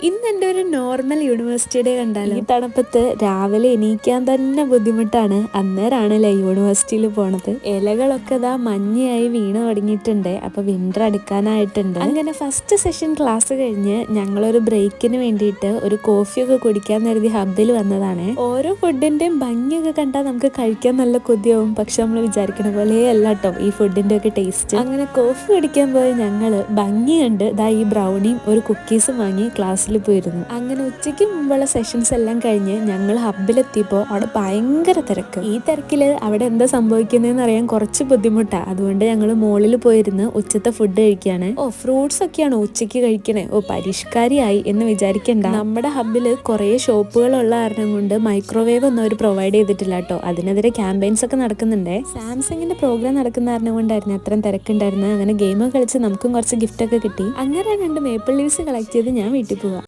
ഇന്ന് എൻ്റെ ഒരു നോർമൽ യൂണിവേഴ്സിറ്റിയുടെ കണ്ടാലും ഈ തണുപ്പത്ത് രാവിലെ എണീക്കാൻ തന്നെ ബുദ്ധിമുട്ടാണ്. അന്നേരമാണല്ലേ യൂണിവേഴ്സിറ്റിയിൽ പോണത്. ഇലകളൊക്കെ ഇതാ മഞ്ഞയായി വീണ് തുടങ്ങിയിട്ടുണ്ട്. അപ്പൊ വിന്റർ അടുക്കാനായിട്ടുണ്ട്. അങ്ങനെ ഫസ്റ്റ് സെഷൻ ക്ലാസ് കഴിഞ്ഞ് ഞങ്ങളൊരു ബ്രേക്കിന് വേണ്ടിയിട്ട് ഒരു കോഫിയൊക്കെ കുടിക്കാൻ കരുതി ഹബ്ബിൽ വന്നതാണ്. ഓരോ ഫുഡിന്റെയും ഭംഗിയൊക്കെ കണ്ടാൽ നമുക്ക് കഴിക്കാൻ നല്ല കൊതിയാവും. പക്ഷെ നമ്മൾ വിചാരിക്കണ പോലെ അല്ല കേട്ടോ ഈ ഫുഡിന്റെ ഒക്കെ ടേസ്റ്റ്. അങ്ങനെ കോഫി കുടിക്കാൻ പോയ ഞങ്ങള് ഭംഗി കണ്ട് ഇതാ ഈ ബ്രൗണിയും ഒരു കുക്കീസും വാങ്ങി ക്ലാസ്സിൽ പോയിരുന്നു. അങ്ങനെ ഉച്ചയ്ക്ക് മുമ്പുള്ള സെഷൻസ് എല്ലാം കഴിഞ്ഞ് ഞങ്ങൾ ഹബ്ബിലെത്തിയപ്പോൾ അവിടെ ഭയങ്കര തിരക്ക്. ഈ തിരക്കില് അവിടെ എന്താ സംഭവിക്കുന്നതെന്ന് അറിയാൻ കുറച്ച് ബുദ്ധിമുട്ടാണ്. അതുകൊണ്ട് ഞങ്ങൾ മുകളിൽ പോയിരുന്ന് ഉച്ചത്തെ ഫുഡ് കഴിക്കുകയാണ്. ഫ്രൂട്ട്സ് ഒക്കെയാണോ ഉച്ചയ്ക്ക് കഴിക്കണേ? പരിഷ്കാരിയായി എന്ന് വിചാരിക്കണ്ട. നമ്മുടെ ഹബ്ബിൽ കുറേ ഷോപ്പുകളുള്ള കാരണം കൊണ്ട് മൈക്രോവേവ് ഒന്നും അവർ പ്രൊവൈഡ് ചെയ്തിട്ടില്ല കേട്ടോ. അതിനെതിരെ ക്യാമ്പയിൻസ് ഒക്കെ നടക്കുന്നുണ്ട്. സാംസങ്ങിന്റെ പ്രോഗ്രാം നടക്കുന്ന കാരണം കൊണ്ടായിരുന്നു അത്രയും തിരക്കുണ്ടായിരുന്നത്. അങ്ങനെ ഗെയിം കളിച്ച് നമുക്കും കുറച്ച് ഗിഫ്റ്റ് ഒക്കെ കിട്ടി. അങ്ങനെ 2 മേപ്പിൾ ലീവ്സ് കളക്ട് ചെയ്ത് ഞാൻ വീട്ടിൽ പോവാം.